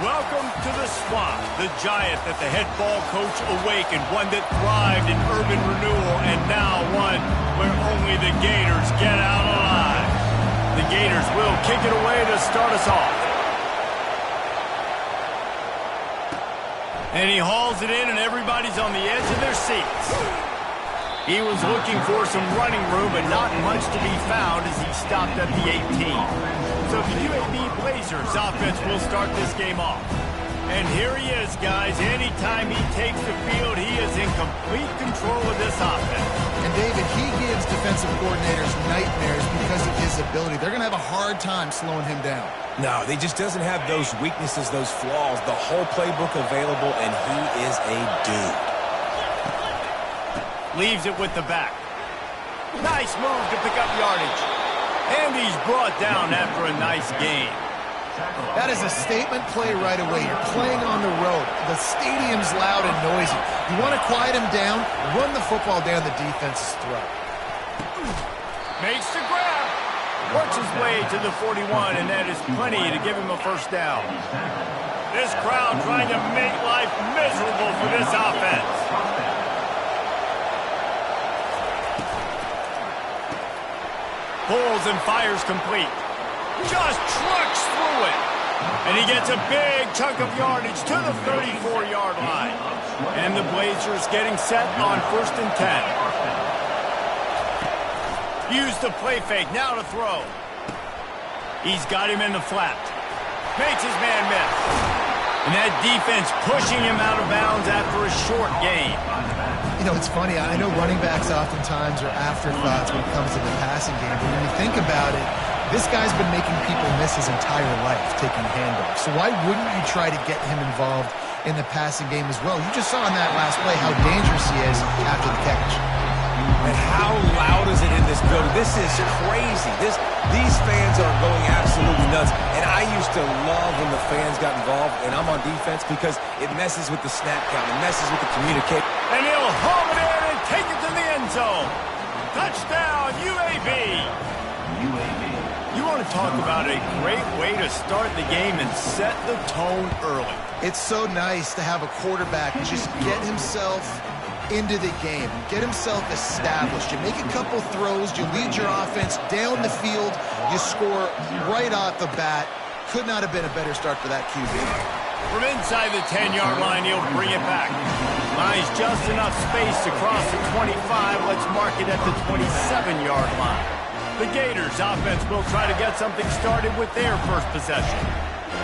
Welcome to the swamp, the giant that the head ball coach awakened, one that thrived in urban renewal, and now one where only the Gators get out alive. The Gators will kick it away to start us off. And he hauls it in, and everybody's on the edge of their seats. He was looking for some running room, but not much to be found as he stopped at the 18. So the UAB Blazers offense will start this game off. And here he is, guys. Anytime he takes the field, he is in complete control of this offense. And, David, he gives defensive coordinators nightmares because of his ability. They're going to have a hard time slowing him down. No, he just doesn't have those weaknesses, those flaws. The whole playbook available, and he is a dude. Leaves it with the back. Nice move to pick up yardage. And he's brought down after a nice gain. That is a statement play right away. You're playing on the road. The stadium's loud and noisy. You want to quiet him down, run the football down the defense's throat. Makes the grab. Works his way to the 41, and that is plenty to give him a first down. This crowd trying to make life miserable for this offense. Pulls and fires complete. Just trucks through it. And he gets a big chunk of yardage to the 34-yard line. And the Blazers getting set on 1st and 10. Use the play fake, now to throw. He's got him in the flat. Makes his man miss. And that defense pushing him out of bounds after a short gain. You know, it's funny. I know running backs oftentimes are afterthoughts when it comes to the passing game. But when you think about it, this guy's been making people miss his entire life taking handoffs. So why wouldn't you try to get him involved in the passing game as well? You just saw in that last play how dangerous he is after the catch. And how loud is it in this building? This is crazy. These fans are going absolutely nuts. And I used to love when the fans got involved, and I'm on defense because it messes with the snap count. It messes with the communication. And he'll haul it in and take it to the end zone. Touchdown, UAB. You want to talk about a great way to start the game and set the tone early. It's so nice to have a quarterback just get himself into the game, get himself established. You make a couple throws, you lead your offense down the field, you score right off the bat. Could not have been a better start for that QB. From inside the 10-yard line, he'll bring it back. Finds just enough space to cross the 25. Let's mark it at the 27-yard line. The Gators offense will try to get something started with their first possession.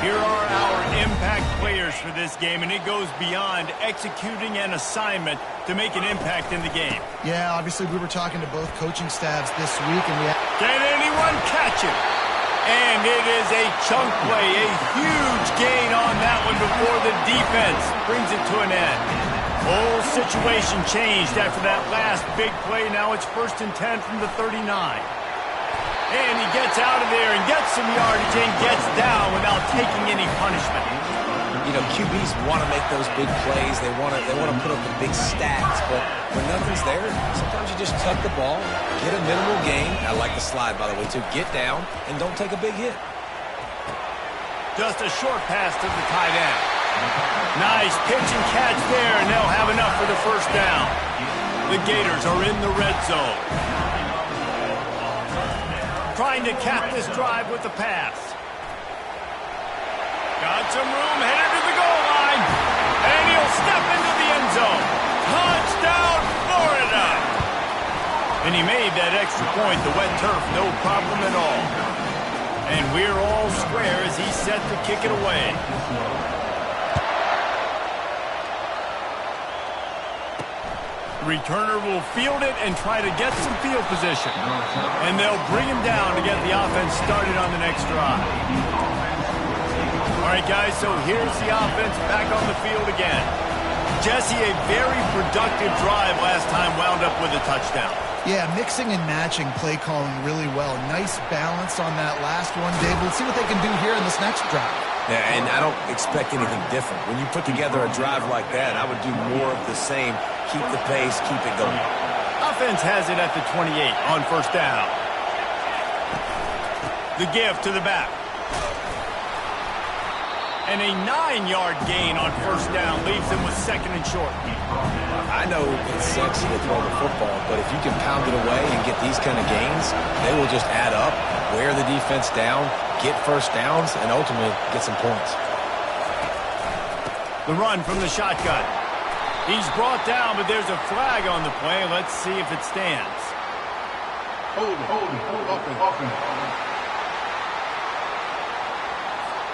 Here are our impact players for this game, and it goes beyond executing an assignment to make an impact in the game. Yeah, obviously we were talking to both coaching staffs this week, and can anyone catch it? And it is a chunk play, a huge gain on that one before the defense brings it to an end. Whole situation changed after that last big play. Now it's 1st and 10 from the 39. And he gets out of there and gets some yardage and gets down without taking any punishment. You know, QBs want to make those big plays. They want to put up the big stats. But when nothing's there, sometimes you just tuck the ball, get a minimal gain. I like the slide, by the way, too. Get down and don't take a big hit. Just a short pass to the tight end. Nice pitch and catch there, and they'll have enough for the first down. The Gators are in the red zone. Trying to cap this drive with the pass. Got some room, headed to the goal line. And he'll step into the end zone. Touchdown, Florida! And he made that extra point, the wet turf, no problem at all. And we're all square as he's set to kick it away. Returner will field it and try to get some field position. And they'll bring him down to get the offense started on the next drive. All right, guys, so here's the offense back on the field again. Jesse, a very productive drive last time wound up with a touchdown. Yeah, mixing and matching play calling really well. Nice balance on that last one, Dave. We'll see what they can do here in this next drive. Yeah, and I don't expect anything different. When you put together a drive like that, I would do more of the same. Keep the pace, keep it going. Offense has it at the 28 on 1st down. The give to the back. And a 9-yard gain on first down leaves them with second and short. I know it's sexy to throw the football, but if you can pound it away and get these kind of gains, they will just add up, wear the defense down, get first downs, and ultimately get some points. The run from the shotgun. He's brought down, but there's a flag on the play. Let's see if it stands. Hold it.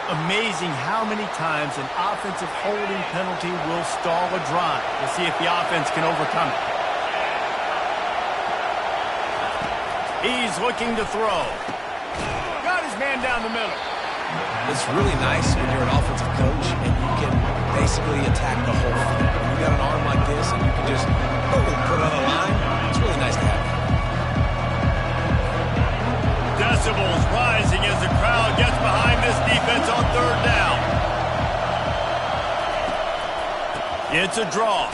Amazing how many times an offensive holding penalty will stall a drive. We'll see if the offense can overcome it. He's looking to throw. Got his man down the middle. It's really nice when you're an offensive coach and you can basically attack the whole field. When you got an arm like this and you can just put it on the line, it's really nice to have. Decibels rising as the crowd gets behind this defense on third down. It's a draw.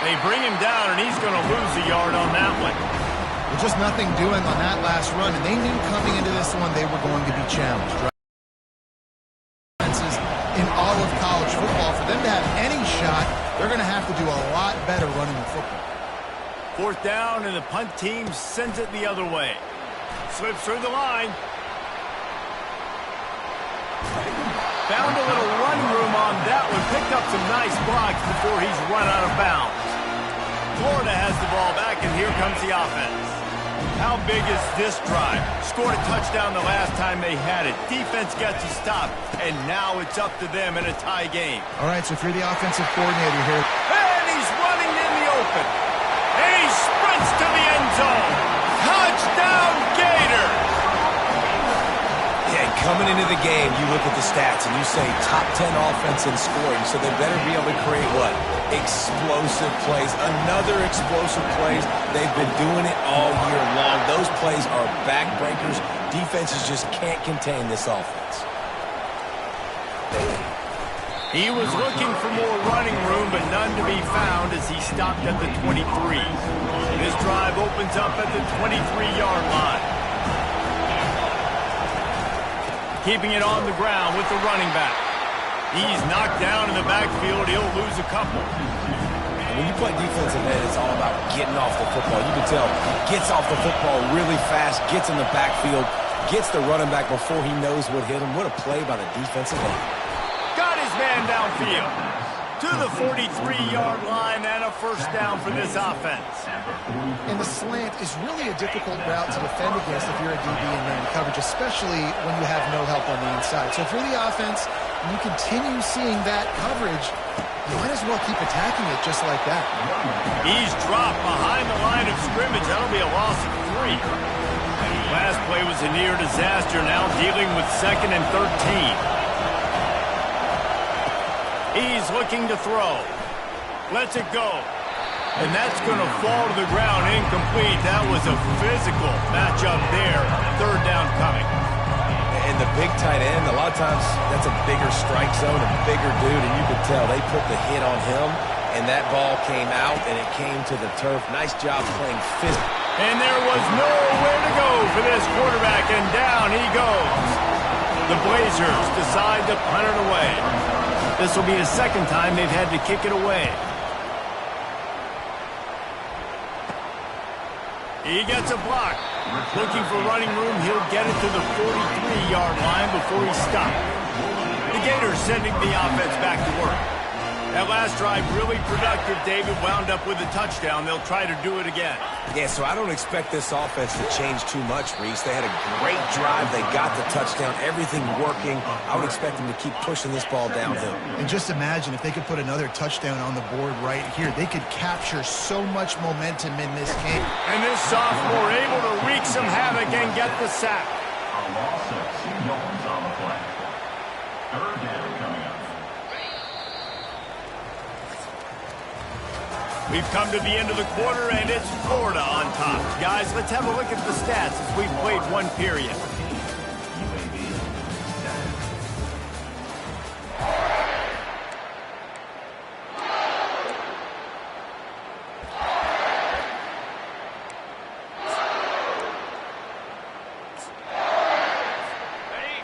They bring him down, and he's going to lose a yard on that one. Well, just nothing doing on that last run, and they knew coming into this one they were going to be challenged. Right? In all of college football, for them to have any shot, they're going to have to do a lot better running the football. Fourth down, and the punt team sends it the other way. Slips through the line. Found a little run room on that one. Picked up some nice blocks before he's run out of bounds. Florida has the ball back, and here comes the offense. How big is this drive? Scored a touchdown the last time they had it. Defense gets a stop, and now it's up to them in a tie game. All right, so if you're the offensive coordinator here. And he's running in the open. And he sprints to the end zone. Touchdown, Gators! Yeah, coming into the game, you look at the stats and you say top 10 offense in scoring, so they better be able to create what? Explosive plays. Another explosive plays. They've been doing it all year long. Those plays are backbreakers. Defenses just can't contain this offense. He was looking for more running room, but none to be found as he stopped at the 23. This drive opens up at the 23-yard line. Keeping it on the ground with the running back. He's knocked down in the backfield. He'll lose a couple. And when you play defensive end, it's all about getting off the football. You can tell he gets off the football really fast, gets in the backfield, gets the running back before he knows what hit him. What a play by the defensive end. Got his man downfield to the 43-yard line, and a first down for this offense. And the slant is really a difficult route to defend against if you're a DB in man coverage, especially when you have no help on the inside. So if you're the offense and you continue seeing that coverage, you might as well keep attacking it just like that. He's dropped behind the line of scrimmage. That'll be a loss of 3. Last play was a near disaster, now dealing with 2nd and 13. He's looking to throw. Lets it go. And that's going to fall to the ground incomplete. That was a physical matchup there. Third down coming. And the big tight end, a lot of times that's a bigger strike zone, a bigger dude, and you could tell they put the hit on him, and that ball came out, and it came to the turf. Nice job playing physical. And there was nowhere to go for this quarterback, and down he goes. The Blazers decide to punt it away. This will be the second time they've had to kick it away. He gets a block. Looking for running room, he'll get it to the 43-yard line before he's stopped. The Gators sending the offense back to work. That last drive really productive. David wound up with a touchdown. They'll try to do it again. Yeah, so I don't expect this offense to change too much, Reese. They had a great drive. They got the touchdown. Everything working. I would expect them to keep pushing this ball downhill. And just imagine if they could put another touchdown on the board right here. They could capture so much momentum in this game. And this sophomore able to wreak some havoc and get the sack. A loss of 2 yards on the play. Third down coming up. We've come to the end of the quarter, and it's Florida on top. Guys, let's have a look at the stats as we've played one period.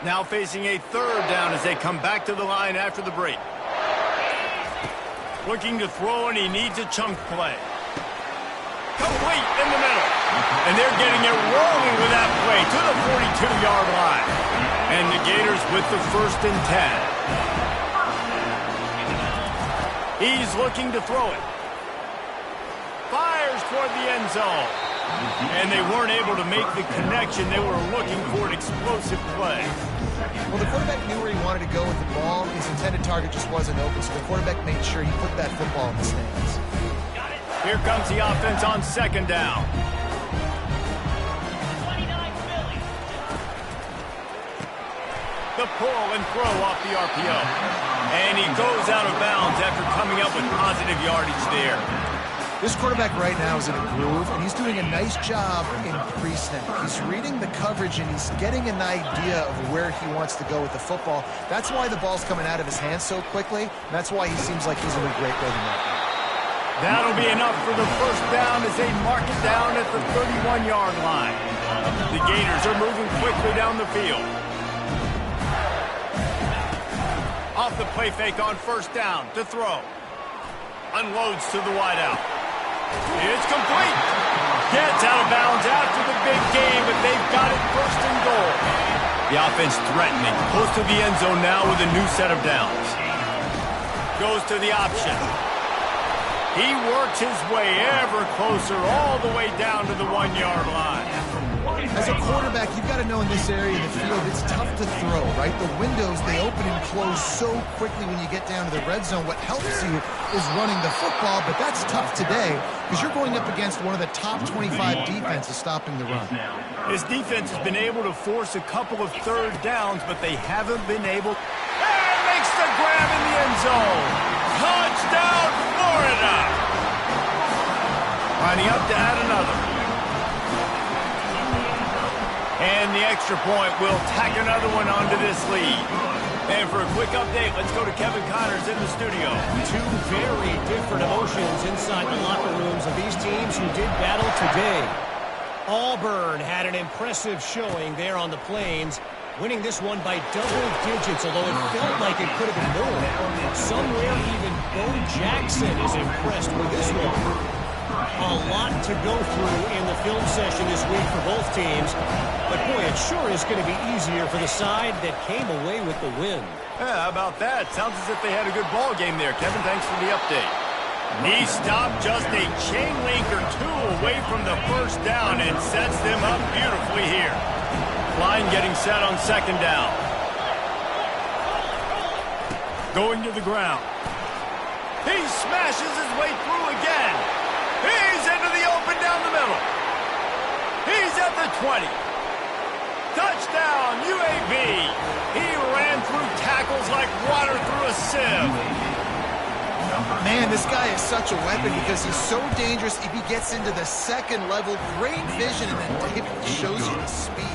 UAB Now facing a third down as they come back to the line after the break. Looking to throw, and he needs a chunk play. Complete in the middle. And they're getting it rolling with that play to the 42-yard line. And the Gators with the 1st and 10. He's looking to throw it. Fires toward the end zone. And they weren't able to make the connection. They were looking for an explosive play. Well, the quarterback knew where he wanted to go with the ball. His intended target just wasn't open, so the quarterback made sure he put that football in the stands. Here comes the offense on 2nd down. The pull and throw off the RPO. And he goes out of bounds after coming up with positive yardage there. This quarterback right now is in a groove, and he's doing a nice job in pre-snap. He's reading the coverage, and he's getting an idea of where he wants to go with the football. That's why the ball's coming out of his hands so quickly, and that's why he seems like he's in a great rhythm right now. That'll be enough for the 1st down as they mark it down at the 31-yard line. The Gators are moving quickly down the field. Off the play fake on 1st down to throw. Unloads to the wideout. It's complete. Gets out of bounds after the big game, but they've got it 1st and goal. The offense threatening. Close to the end zone now with a new set of downs. Goes to the option. He works his way ever closer all the way down to the 1-yard line. As a quarterback, you've got to know in this area of the field, it's tough to throw, right? The windows, they open and close so quickly when you get down to the red zone. What helps you is running the football, but that's tough today because you're going up against one of the top 25 defenses stopping the run. His defense has been able to force a couple of 3rd downs, but they haven't been able. And makes the grab in the end zone. Touchdown, Florida! Lining up to add another. And the extra point will tack another one onto this lead. And for a quick update, let's go to Kevin Connors in the studio. Two very different emotions inside the locker rooms of these teams who did battle today. Auburn had an impressive showing there on the Plains, winning this one by double digits, although it felt like it could have been more. Somewhere even Bo Jackson is impressed with this one. A lot to go through in the film session this week for both teams. But, boy, it sure is going to be easier for the side that came away with the win. Yeah, how about that? Sounds as if they had a good ball game there. Kevin, thanks for the update. He stopped just a chain link or two away from the 1st down and sets them up beautifully here. Line getting set on 2nd down. Going to the ground. He smashes his way through again. He's into the open down the middle. He's at the 20. Touchdown, UAB. He ran through tackles like water through a sieve. Man, this guy is such a weapon because he's so dangerous. If he gets into the 2nd level, great vision, and then David shows you the speed.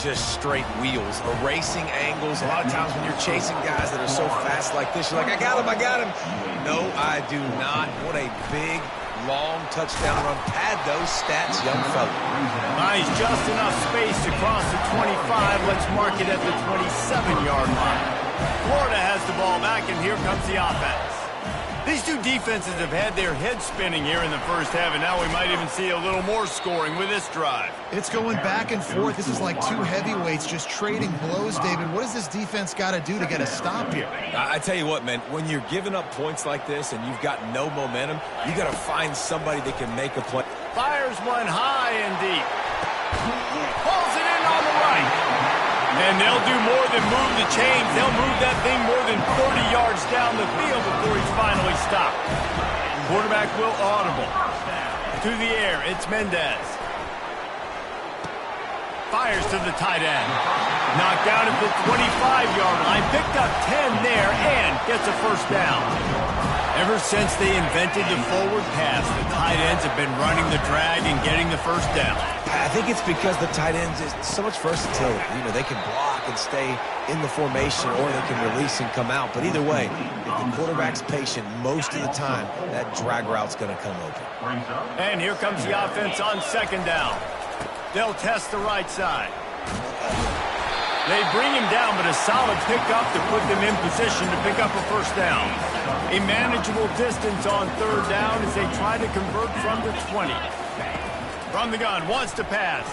Just straight wheels, erasing angles. A lot of times when you're chasing guys that are so fast like this, you're like, I got him. No, I do not. What a big, long touchdown run. Pad those stats, young fella. Nice, just enough space to cross the 25. Let's mark it at the 27-yard line. Florida has the ball back, and here comes the offense. These two defenses have had their heads spinning here in the 1st half, and now we might even see a little more scoring with this drive. It's going back and forth. This is like two heavyweights just trading blows, David. What does this defense got to do to get a stop here? I tell you what, man, when you're giving up points like this and you've got no momentum, you got to find somebody that can make a play. Fires one high and deep. Pulls it in on the right. And they'll do more than move the chains. They'll move that thing more than 30 yards down the field before he's finally stopped. Quarterback will audible. To the air, it's Mendez. Fires to the tight end. Knocked down at the 25-yard line. Picked up 10 there and gets a 1st down. Ever since they invented the forward pass, the tight ends have been running the drag and getting the 1st down. I think it's because the tight ends is so much versatility. You know, they can block and stay in the formation, or they can release and come out. But either way, if the quarterback's patient most of the time, that drag route's going to come open. And here comes the offense on 2nd down. They'll test the right side. They bring him down, but a solid pickup to put them in position to pick up a first down. A manageable distance on third down as they try to convert from the 20. From the gun, wants to pass.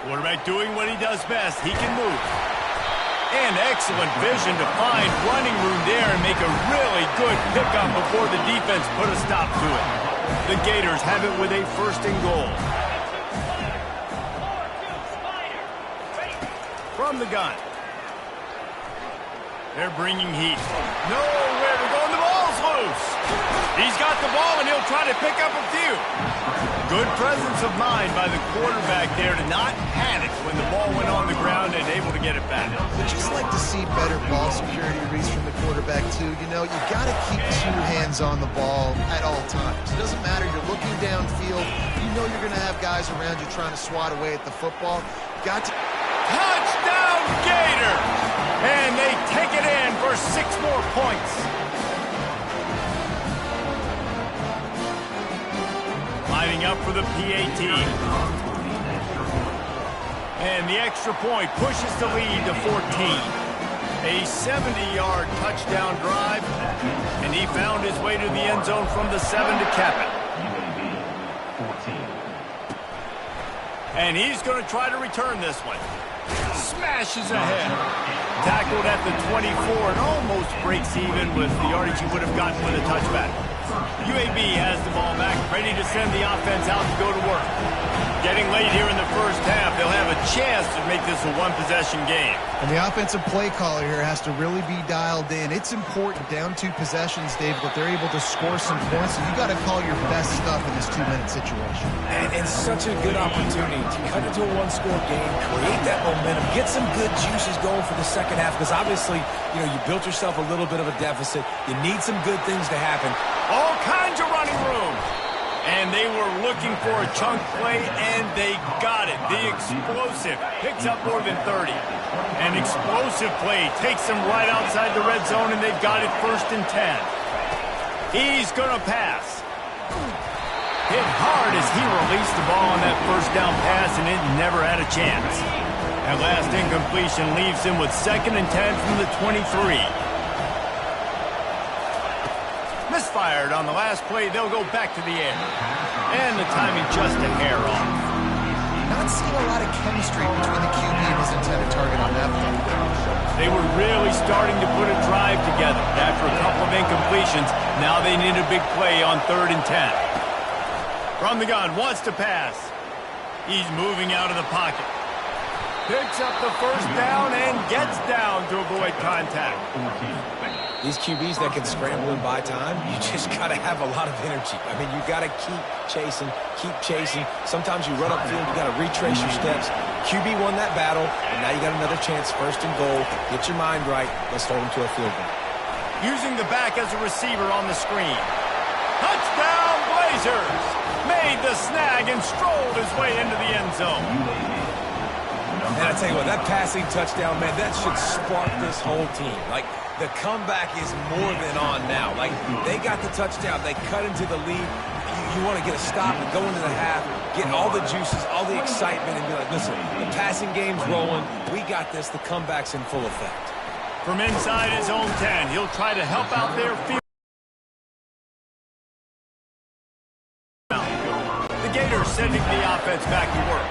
Quarterback doing what he does best. He can move. And excellent vision to find running room there and make a really good pickup before the defense put a stop to it. The Gators have it with a first and goal. From the gun. They're bringing heat. Nowhere to go, and the ball's loose. He's got the ball, and he'll try to pick up a few. Good presence of mind by the quarterback there to not panic when the ball went on the ground and able to get it back. I'd just like to see better ball security reads from the quarterback, too. You know, you got to keep two hands on the ball at all times. It doesn't matter. You're looking downfield. You know you're going to have guys around you trying to swat away at the football. Got to... Touchdown, Gator! And they take it in for 6 more points. Lining up for the PAT. And the extra point pushes the lead to 14. A 70-yard touchdown drive. And he found his way to the end zone from the 7 to cap it. And he's going to try to return this one. Smashes ahead. Tackled at the 24 and almost breaks even with the yardage he would have gotten with a touchback. UAB has the ball back, ready to send the offense out to go to work. Getting late here in the first half, they'll have a chance to make this a one-possession game. And the offensive play caller here has to really be dialed in. It's important down 2 possessions, Dave, that they're able to score some points. So you got to call your best stuff in this 2-minute situation. And such a good opportunity to cut into a one-score game, create that momentum, get some good juices going for the second half. Because obviously, you know, you built yourself a little bit of a deficit. You need some good things to happen. All kinds of running room. And they were looking for a chunk play, and they got it. The explosive picks up more than 30. An explosive play takes them right outside the red zone, and they've got it 1st and 10. He's going to pass. Hit hard as he released the ball on that first down pass, and it never had a chance. That last incompletion leaves him with 2nd and 10 from the 23. Misfired on the last play. They'll go back to the air. And the timing just a hair off. Not seeing a lot of chemistry between the QB and his intended target on that one. They were really starting to put a drive together. After a couple of incompletions, now they need a big play on 3rd and 10. From the gun, wants to pass. He's moving out of the pocket. Picks up the first down and gets down to avoid contact. These QBs that can scramble and buy time, you just got to have a lot of energy. I mean, you got to keep chasing, keep chasing. Sometimes you run upfield, you got to retrace your steps. QB won that battle, and now you got another chance, 1st and goal. Get your mind right. Let's hold him to a field goal. Using the back as a receiver on the screen. Touchdown, Blazers! Made the snag and strolled his way into the end zone. And I tell you what, that passing touchdown, man, that should spark this whole team. Like, the comeback is more than on now. Like, they got the touchdown. They cut into the lead. You want to get a stop and go into the half, get all the juices, all the excitement, and be like, listen, the passing game's rolling. We got this. The comeback's in full effect. From inside his own 10, he'll try to help out their field. The Gators sending the offense back to work.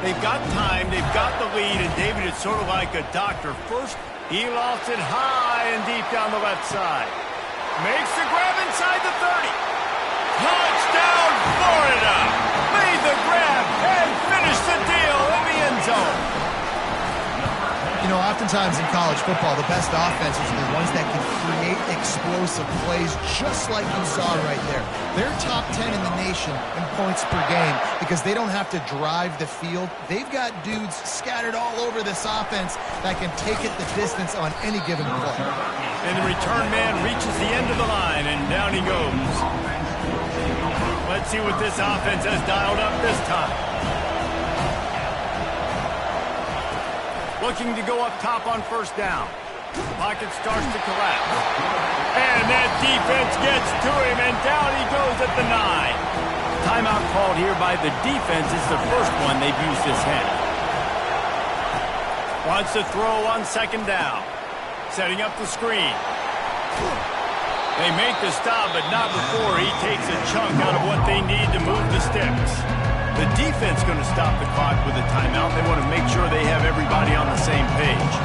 They've got time, they've got the lead, and David is sort of like a doctor. First, he lofts it high and deep down the left side. Makes the grab inside the 30. Touchdown, Florida! Made the grab and finished the deal in the end zone. You know, oftentimes in college football, the best offenses are the ones that can create explosive plays just like you saw right there. They're top 10 in the nation in points per game because they don't have to drive the field. They've got dudes scattered all over this offense that can take it the distance on any given play. And the return man reaches the end of the line, and down he goes. Let's see what this offense has dialed up this time. Looking to go up top on 1st down. Pocket starts to collapse. And that defense gets to him, and down he goes at the 9. Timeout called here by the defense. It's the first one they've used this half. Wants to throw on second down. Setting up the screen. They make the stop, but not before he takes a chunk out of what they need to move the sticks. The defense going to stop the clock with a timeout. They want to make sure they have everybody on the same page.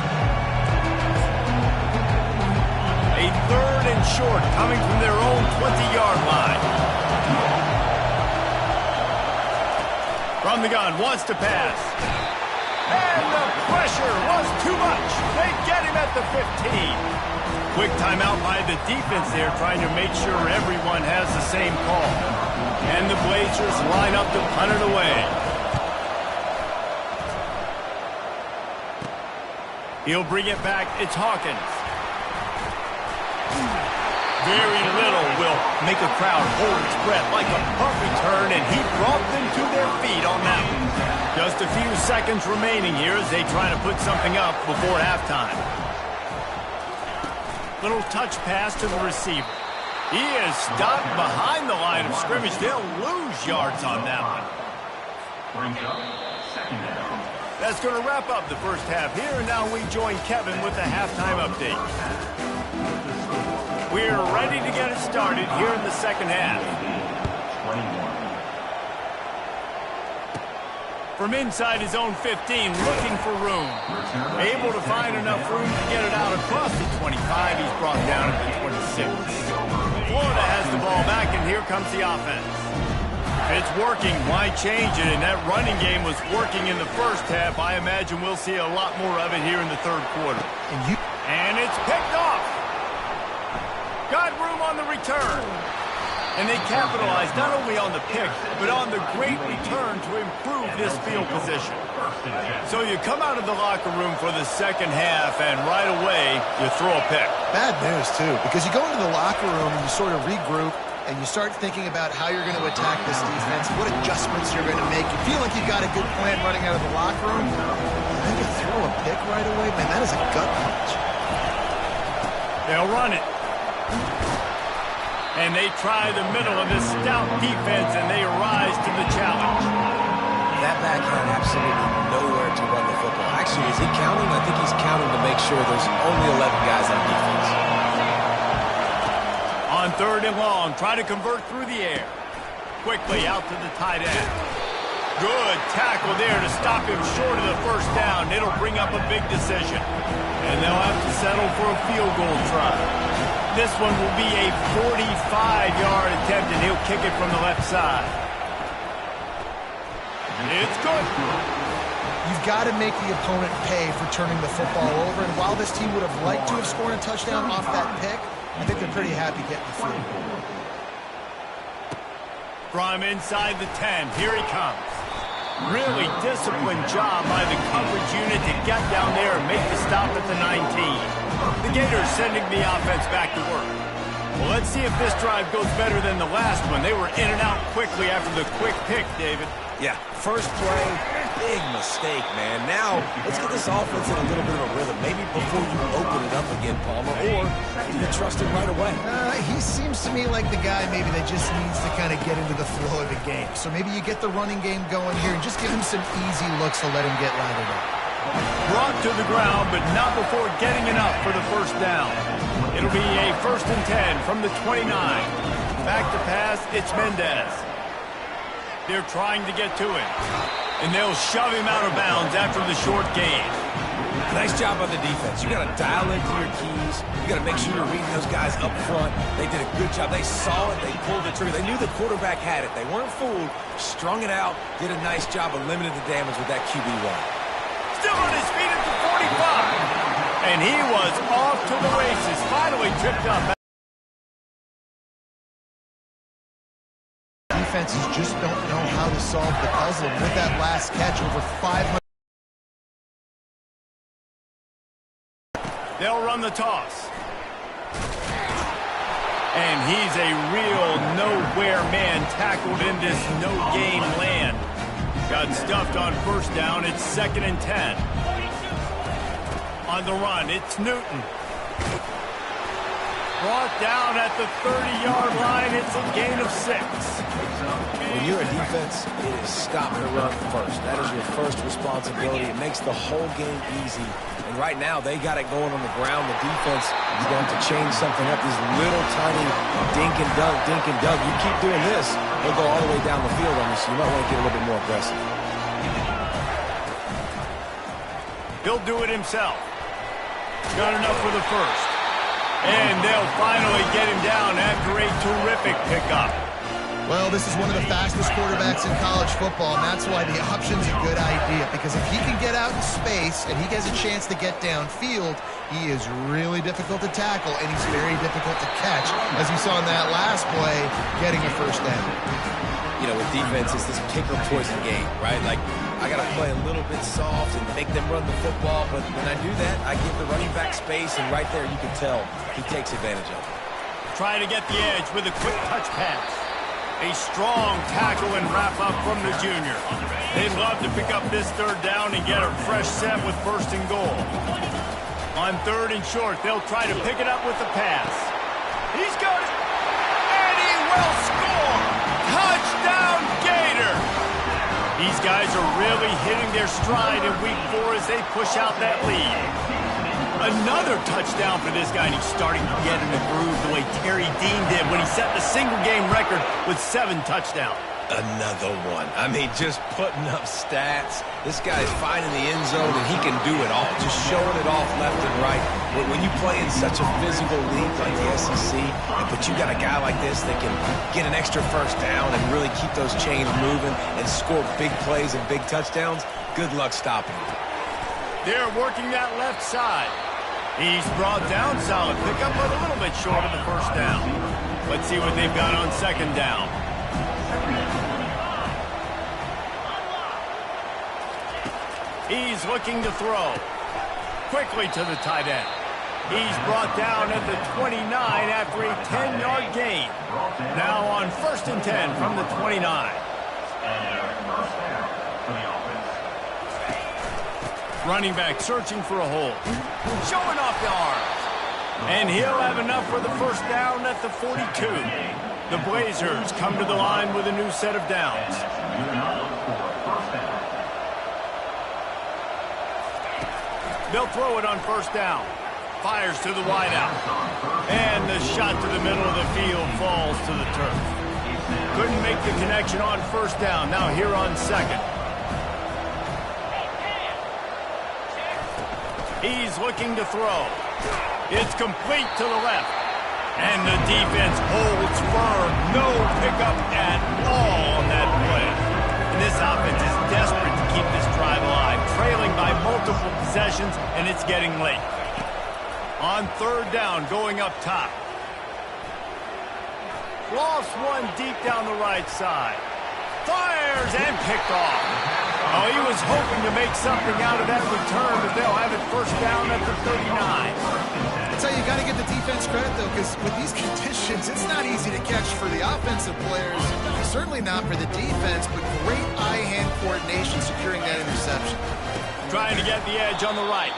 A 3rd and short coming from their own 20-yard line. From the gun, wants to pass. And the pressure was too much. They get him at the 15. Quick timeout by the defense there, trying to make sure everyone has the same call. And the Blazers line up to punt it away. He'll bring it back. It's Hawkins. Very little will make a crowd hold its breath, like a punt return, and he brought them to their feet on that one. Just a few seconds remaining here as they try to put something up before halftime. Little touch pass to the receiver. He is stopped behind the line of scrimmage. They'll lose yards on that one. Brings up second down. That's going to wrap up the first half here, and now we join Kevin with the halftime update. We're ready to get it started here in the second half. 21. From inside his own 15, looking for room. Able to find enough room to get it out across the 25. He's brought down at the 26. Florida has the ball back, and here comes the offense. If it's working, why change it? And that running game was working in the first half. I imagine we'll see a lot more of it here in the third quarter. And it's picked off. Got room on the return. And they capitalized not only on the pick, but on the great return to improve this field position. So you come out of the locker room for the second half, and right away, you throw a pick. Bad news, too, because you go into the locker room and you sort of regroup, and you start thinking about how you're going to attack this defense, what adjustments you're going to make. You feel like you've got a good plan running out of the locker room, and then you throw a pick right away. Man, that is a gut punch. They'll run it. And they try the middle of this stout defense, and they rise to the challenge. That back had absolutely nowhere to run the football. Actually, is he counting? I think he's counting to make sure there's only 11 guys on defense. On 3rd and long, try to convert through the air. Quickly out to the tight end. Good tackle there to stop him short of the first down. It'll bring up a big decision. And they'll have to settle for a field goal try. This one will be a 45-yard attempt, and he'll kick it from the left side. It's good. You've got to make the opponent pay for turning the football over, and while this team would have liked to have scored a touchdown off that pick, I think they're pretty happy getting the field goal. From inside the 10, here he comes. Really disciplined job by the coverage unit to get down there and make the stop at the 19. The Gators sending the offense back to work. Well, let's see if this drive goes better than the last one. They were in and out quickly after the quick pick, David. Yeah, first play, big mistake, man. Now, let's get this offense in a little bit of a rhythm. Maybe before you open it up again, Palmer, or do you trust him right away? He seems to me like the guy maybe that just needs to kind of get into the flow of the game. So maybe you get the running game going here and just give him some easy looks to let him get lathered up. Brought to the ground, but not before getting enough for the first down. It'll be a 1st and 10 from the 29. Back to pass, it's Mendez. They're trying to get to it. And they'll shove him out of bounds after the short gain. Nice job on the defense. You got to dial into your keys. You got to make sure you're reading those guys up front. They did a good job. They saw it. They pulled the trigger. They knew the quarterback had it. They weren't fooled. Strung it out. Did a nice job of limiting the damage with that QB run. Still on his feet at the 45. And he was off to the races. Finally tripped up. Defenses just don't know how to solve the puzzle. With that last catch, over 500. They'll run the toss. And he's a real nowhere man tackled in this no-game land. Got stuffed on first down. It's 2nd and 10. On the run, it's Newton. Brought down at the 30-yard line. It's a gain of 6. when you're a defense, it is stop the run first. That is your first responsibility. It makes the whole game easy. And right now, they got it going on the ground. The defense is going to have to change something up. These little tiny dink and dunk, dink and dunk. You keep doing this, they'll go all the way down the field on you, so you might want to get a little bit more aggressive. He'll do it himself. Got enough for the first. And they'll finally get him down after a terrific pickup. Well, this is one of the fastest quarterbacks in college football, and that's why the option's a good idea, because if he can get out in space and he gets a chance to get downfield, he is really difficult to tackle, and he's very difficult to catch, as we saw in that last play, getting a first down. You know, with defense, it's this pick or poison game, right? Like, I got to play a little bit soft and make them run the football, but when I do that, I give the running back space, and right there you can tell he takes advantage of it. Trying to get the edge with a quick touch pass. A strong tackle and wrap-up from the junior. They'd love to pick up this third down and get a fresh set with first and goal. On third and short, they'll try to pick it up with the pass. He's got it, and he will score! Touchdown, Gator! These guys are really hitting their stride in week 4 as they push out that lead. Another touchdown for this guy, and he's starting to get in the groove the way Terry Dean did when he set the single-game record with 7 touchdowns. Another one. I mean, just putting up stats. This guy's finding the end zone, and he can do it all, just showing it off left and right. When you play in such a physical league like the SEC, but you got a guy like this that can get an extra first down and really keep those chains moving and score big plays and big touchdowns, good luck stopping him. They're working that left side. He's brought down, solid pickup, but a little bit short of the first down. Let's see what they've got on second down. He's looking to throw. Quickly to the tight end. He's brought down at the 29 after a 10-yard gain. Now on first and 10 from the 29. Running back searching for a hole. Showing off the arms. And he'll have enough for the first down at the 42. The Blazers come to the line with a new set of downs. They'll throw it on first down. Fires to the wideout. And the shot to the middle of the field falls to the turf. Couldn't make the connection on first down. Now here on second. He's looking to throw. It's complete to the left. And the defense holds firm. No pickup at all on that play. And this offense is desperate to keep this drive alive, trailing by multiple possessions, and it's getting late. On third down, going up top. Lofts one deep down the right side. Fires and picked off. Oh, he was hoping to make something out of that return, but they'll have it first down at the 39. That's how you got to give the defense credit, though, because with these conditions, it's not easy to catch for the offensive players. Certainly not for the defense, but great eye-hand coordination securing that interception. Trying to get the edge on the right.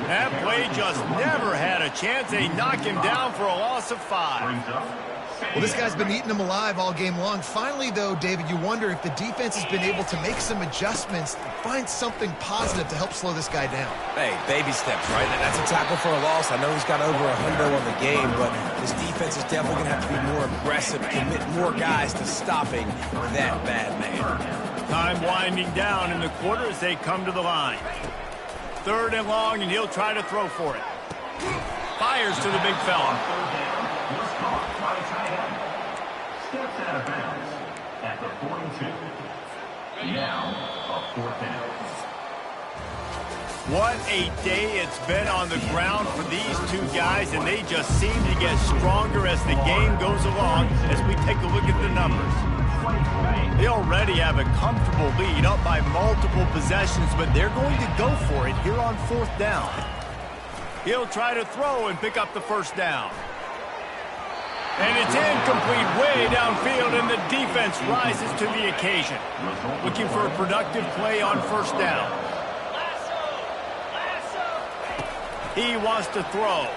That play just never had a chance. They knock him down for a loss of 5. Well, this guy's been eating them alive all game long. Finally, though, David, you wonder if the defense has been able to make some adjustments, find something positive to help slow this guy down. Hey, baby steps, right? That's a tackle for a loss. I know he's got over 100 on the game, but this defense is definitely going to have to be more aggressive, commit more guys to stopping that bad man. Time winding down in the quarter as they come to the line. Third and long, and he'll try to throw for it. Fires to the big fella. Steps out of bounds at the 42. Now, a fourth down. What a day it's been on the ground for these two guys, and they just seem to get stronger as the game goes along as we take a look at the numbers. They already have a comfortable lead up by multiple possessions, but they're going to go for it here on fourth down. He'll try to throw and pick up the first down. And it's incomplete way downfield, and the defense rises to the occasion. Looking for a productive play on first down. He wants to throw.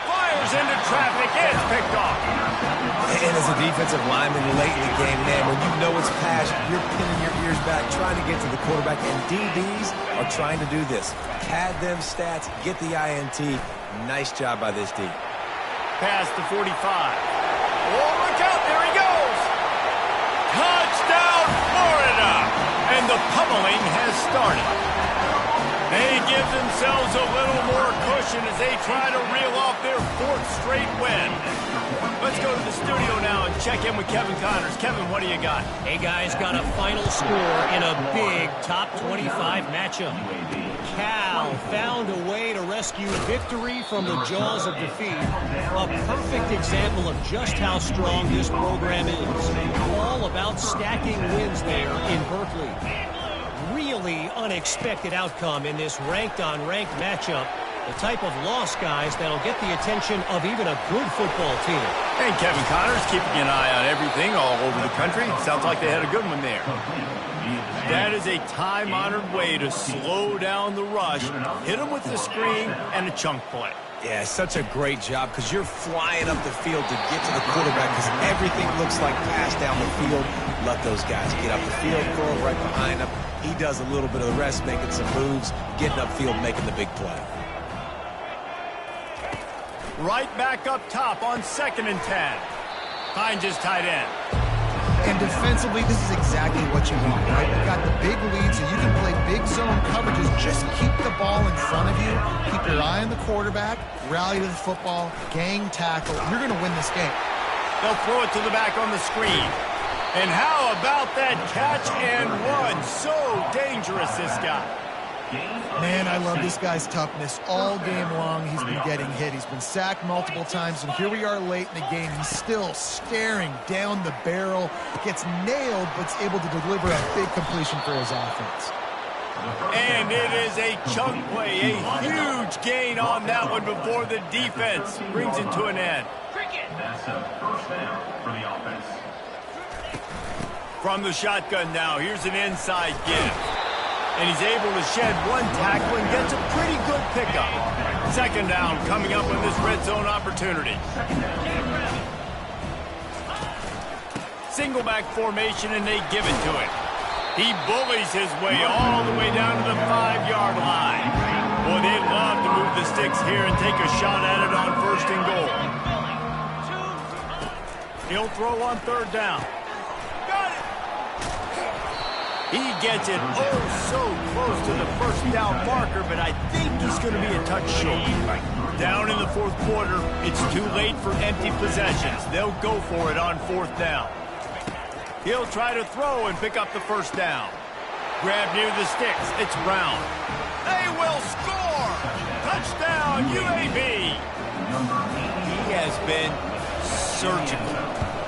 Fires Tears into traffic. It's picked off. And as a defensive lineman late in the game, man, when you know it's pass, you're pinning your ears back, trying to get to the quarterback, and DBs are trying to do this. Pad them stats, get the INT. Nice job by this D. Past the 45. Oh, look out, there he goes! Touchdown, Florida! And the pummeling has started. They give themselves a little more cushion as they try to reel off their 4th straight win. Let's go to the studio now and check in with Kevin Connors. Kevin, what do you got? Hey, guys, got a final score in a big top 25 matchup. Cal found a way to rescue victory from the jaws of defeat. A perfect example of just how strong this program is. All about stacking wins there in Berkeley. Really unexpected outcome in this ranked-on-ranked matchup. The type of loss, guys, that'll get the attention of even a good football team. And Kevin Connors keeping an eye on everything all over the country. Sounds like they had a good one there. That is a time-honored way to slow down the rush, hit them with the screen, and a chunk play. Yeah, such a great job because you're flying up the field to get to the quarterback because everything looks like pass down the field. Let those guys get up the field, throw it right behind him. He does a little bit of the rest, making some moves, getting upfield, making the big play. Right back up top on 2nd and 10. Finds his tight end. And defensively, this is exactly what you want, right? You've got the big lead, so you can play big zone coverages. Just keep the ball in front of you. Keep your eye on the quarterback. Rally to the football. Gang tackle. You're going to win this game. They'll throw it to the back on the screen. And how about that catch and run? So dangerous, this guy. Man, I love this guy's toughness. All game long, he's been getting hit. He's been sacked multiple times, and here we are late in the game. He's still staring down the barrel, gets nailed, but's able to deliver a big completion for his offense. And it is a chunk play, a huge gain on that one before the defense brings it to an end. That's a 1st down for the offense. From the shotgun now, here's an inside give. And he's able to shed one tackle and gets a pretty good pickup. 2nd down coming up in this red zone opportunity. Single back formation, and they give it to him. He bullies his way all the way down to the 5-yard line. Boy, they'd love to move the sticks here and take a shot at it on 1st and goal. He'll throw on 3rd down. He gets it so close to the 1st down marker, but I think he's going to be a touch short. Down in the 4th quarter, it's too late for empty possessions. They'll go for it on 4th down. He'll try to throw and pick up the 1st down. Grab near the sticks. It's Brown. They will score! Touchdown, UAB! He has been surgical.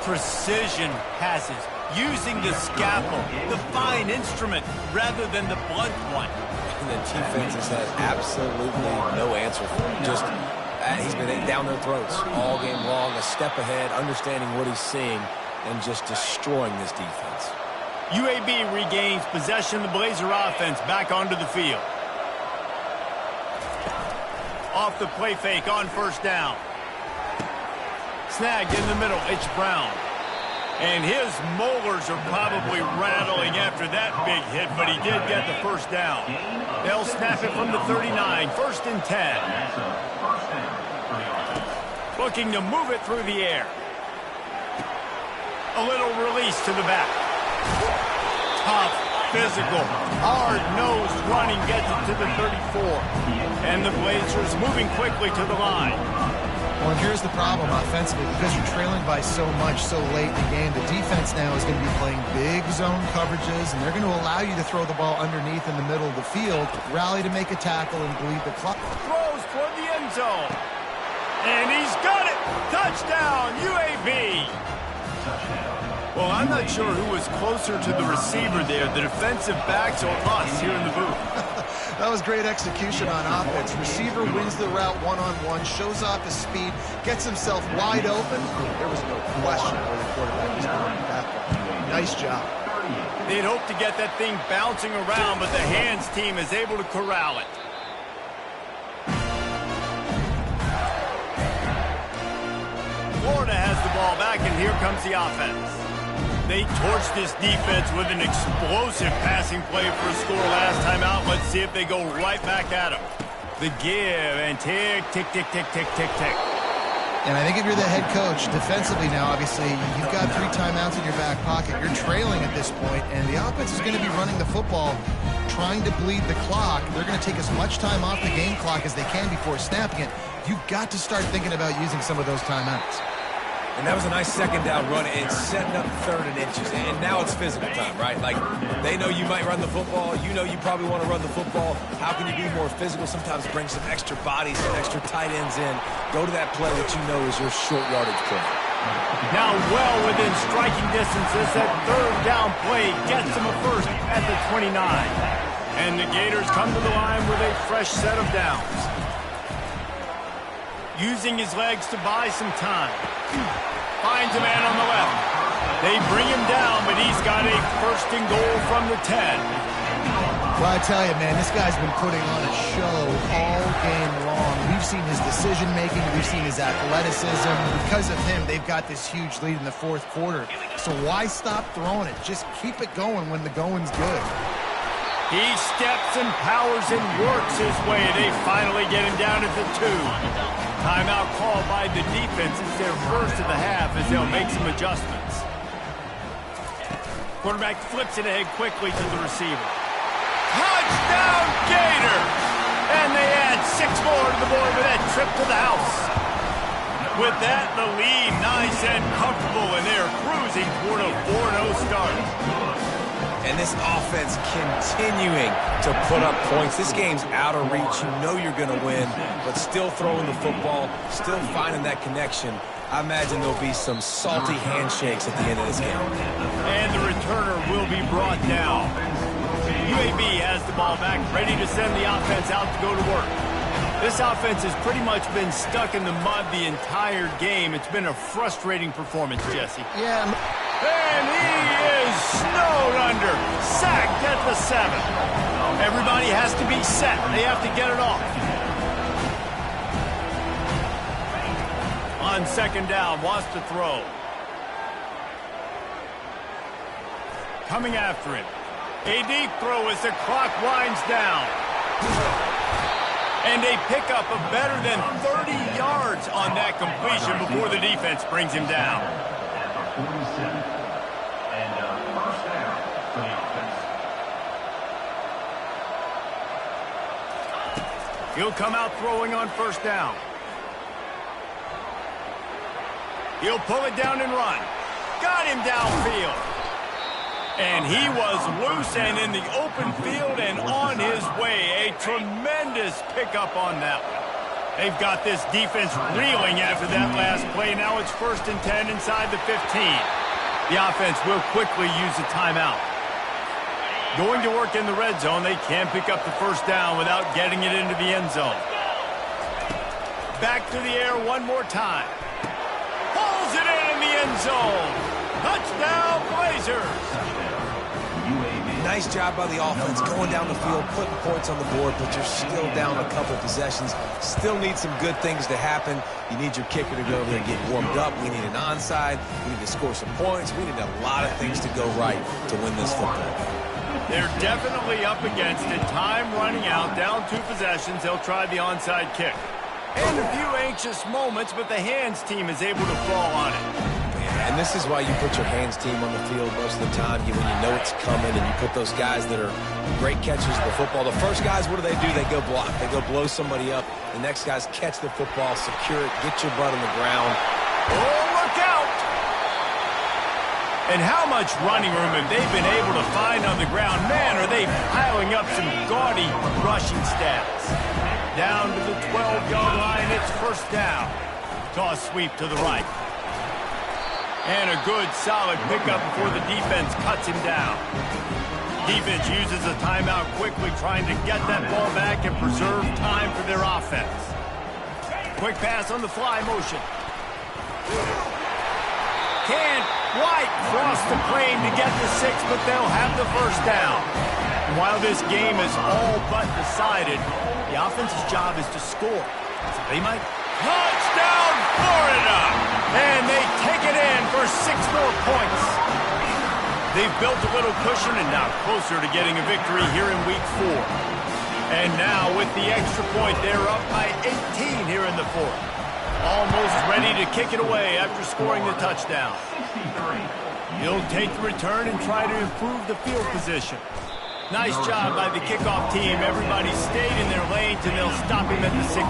Precision passes. Using the scalpel, the fine instrument, rather than the blunt one. And the defense has had absolutely no answer for him. Just, he's been down their throats all game long, a step ahead, understanding what he's seeing, and just destroying this defense. UAB regains possession of the Blazer offense back onto the field. Off the play fake on 1st down. Snagged in the middle, it's Brown. And his molars are probably rattling after that big hit, but he did get the 1st down. They'll snap it from the 39, 1st and 10. Looking to move it through the air. A little release to the back. Tough, physical, hard-nosed running gets it to the 34. And the Blazers moving quickly to the line. Well, and here's the problem offensively. Because you're trailing by so much so late in the game, the defense now is going to be playing big zone coverages, and they're going to allow you to throw the ball underneath in the middle of the field, rally to make a tackle, and bleed the clock. Throws toward the end zone. And he's got it! Touchdown, UAB! Well, I'm not sure who was closer to the receiver there, the defensive backs or us here in the booth. That was great execution on offense. Receiver wins the route one-on-one, shows off his speed, gets himself wide open. There was no question where the quarterback was going at that point. Nice job. They'd hoped to get that thing bouncing around, but the hands team is able to corral it. comes the offense. They torched this defense with an explosive passing play for a score last time out. Let's see if they go right back at them. The give and tick, tick, tick, tick, tick, tick, tick. And I think if you're the head coach, defensively now, obviously, you've got 3 timeouts in your back pocket. You're trailing at this point, and the offense is going to be running the football, trying to bleed the clock. They're going to take as much time off the game clock as they can before snapping it. You've got to start thinking about using some of those timeouts. And that was a nice second down run and setting up 3rd and inches. And now it's physical time, right? Like, they know you might run the football. You know you probably want to run the football. How can you be more physical? Sometimes bring some extra bodies, some extra tight ends in. Go to that play that you know is your short yardage play. Now well within striking distance as that 3rd down play gets them a first at the 29. And the Gators come to the line with a fresh set of downs. Using his legs to buy some time. Finds a man on the left. They bring him down, but he's got a 1st and goal from the 10. Well, I tell you, man, this guy's been putting on a show all game long. We've seen his decision-making. We've seen his athleticism. Because of him, they've got this huge lead in the 4th quarter. So why stop throwing it? Just keep it going when the going's good. He steps and powers and works his way. They finally get him down at the 2. Timeout called by the defense. It's their first of the half as they'll make some adjustments. Quarterback flips it ahead quickly to the receiver. Touchdown, Gators! And they add 6 more to the board with that trip to the house. With that, the lead nice and comfortable, and they're cruising toward a 4-0 start. And this offense continuing to put up points. This game's out of reach. You know you're going to win, but still throwing the football, still finding that connection. I imagine there'll be some salty handshakes at the end of this game. And the returner will be brought down. UAB has the ball back, ready to send the offense out to go to work. This offense has pretty much been stuck in the mud the entire game. It's been a frustrating performance, Jesse. Yeah. And he is snowed under, sacked at the 7. Everybody has to be set. They have to get it off. On 2nd down, wants to throw. Coming after him. A deep throw as the clock winds down. And they pick up a better than 30 yards on that completion before the defense brings him down. 47. And first down for the offense. He'll come out throwing on 1st down. He'll pull it down and run. Got him downfield. And he was loose and in the open field and on his way. A tremendous pickup on that one. They've got this defense reeling after that last play. Now it's 1st and 10 inside the 15. The offense will quickly use a timeout. Going to work in the red zone. They can't pick up the 1st down without getting it into the end zone. Back to the air one more time. Pulls it in the end zone. Touchdown, Blazers. Nice job by the offense going down the field, putting points on the board, but you're still down a couple possessions. Still need some good things to happen. You need your kicker to go over there and get warmed up. We need an onside. We need to score some points. We need a lot of things to go right to win this football. They're definitely up against it. Time running out, down 2 possessions. They'll try the onside kick. And a few anxious moments, but the hands team is able to fall on it. And this is why you put your hands team on the field most of the time when you know it's coming, and you put those guys that are great catchers of the football. The first guys, what do? They go block. They go blow somebody up. The next guys catch the football, secure it, get your butt on the ground. Oh, look out! And how much running room have they been able to find on the ground? Man, are they piling up some gaudy rushing stats. Down to the 12-yard line, it's 1st down. Toss sweep to the right. And a good, solid pickup before the defense cuts him down. Defense uses a timeout quickly, trying to get that ball back and preserve time for their offense. Quick pass on the fly motion. Can't quite cross the plane to get the 6, but they'll have the 1st down. And while this game is all but decided, the offense's job is to score. So they might... Touchdown, Florida! And they take it in for 6 more points. They've built a little cushion and now closer to getting a victory here in Week 4. And now with the extra point, they're up by 18 here in the 4th. Almost ready to kick it away after scoring the touchdown. He'll take the return and try to improve the field position. Nice job by the kickoff team. Everybody stayed in their lanes, and they'll stop him at the 16.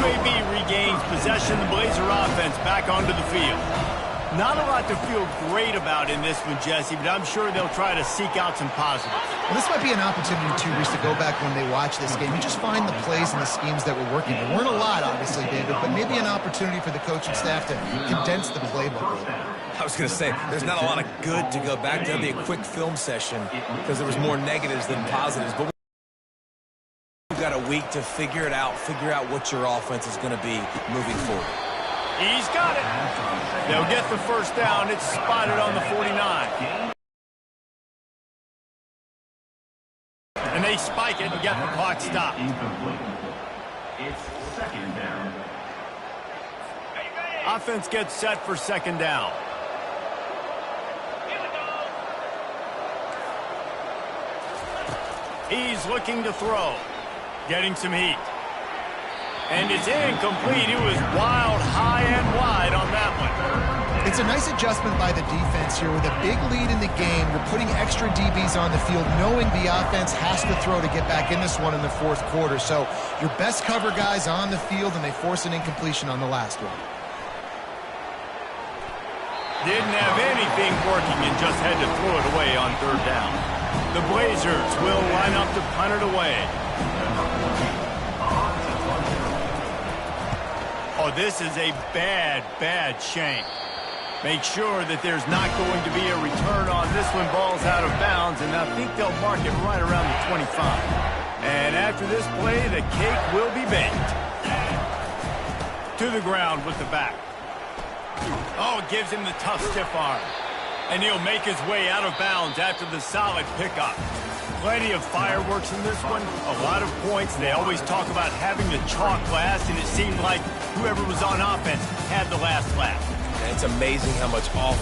UAB regains possession. The Blazer offense back onto the field. Not a lot to feel great about in this one, Jesse, but I'm sure they'll try to seek out some positives. Well, this might be an opportunity, too, Reese, to go back when they watch this game and just find the plays and the schemes that were working. There weren't a lot, obviously, David, but maybe an opportunity for the coaching staff to condense the playbook a little bit. I was going to say, there's not a lot of good to go back. There'll be a quick film session because there was more negatives than positives. But we've got a week to figure it out, figure out what your offense is going to be moving forward. He's got it. They'll get the first down. It's spotted on the 49. And they spike it and get the clock stopped. It's 2nd down. Offense gets set for 2nd down. He's looking to throw. Getting some heat. And it's incomplete. It was wild, high and wide on that one. It's a nice adjustment by the defense here. With a big lead in the game, you're putting extra DBs on the field, knowing the offense has to throw to get back in this one in the 4th quarter. So your best cover guys on the field, and they force an incompletion on the last one. Didn't have anything working and just had to throw it away on 3rd down. The Blazers will line up to punt it away. Oh, this is a bad, bad shank. Make sure that there's not going to be a return on this one. Ball's out of bounds, and I think they'll mark it right around the 25. And after this play, the cake will be baked. To the ground with the back. Oh, it gives him the tough stiff arm. And he'll make his way out of bounds after the solid pickup. Plenty of fireworks in this one. A lot of points. They always talk about having the chalk last, and it seemed like whoever was on offense had the last laugh. And it's amazing how much off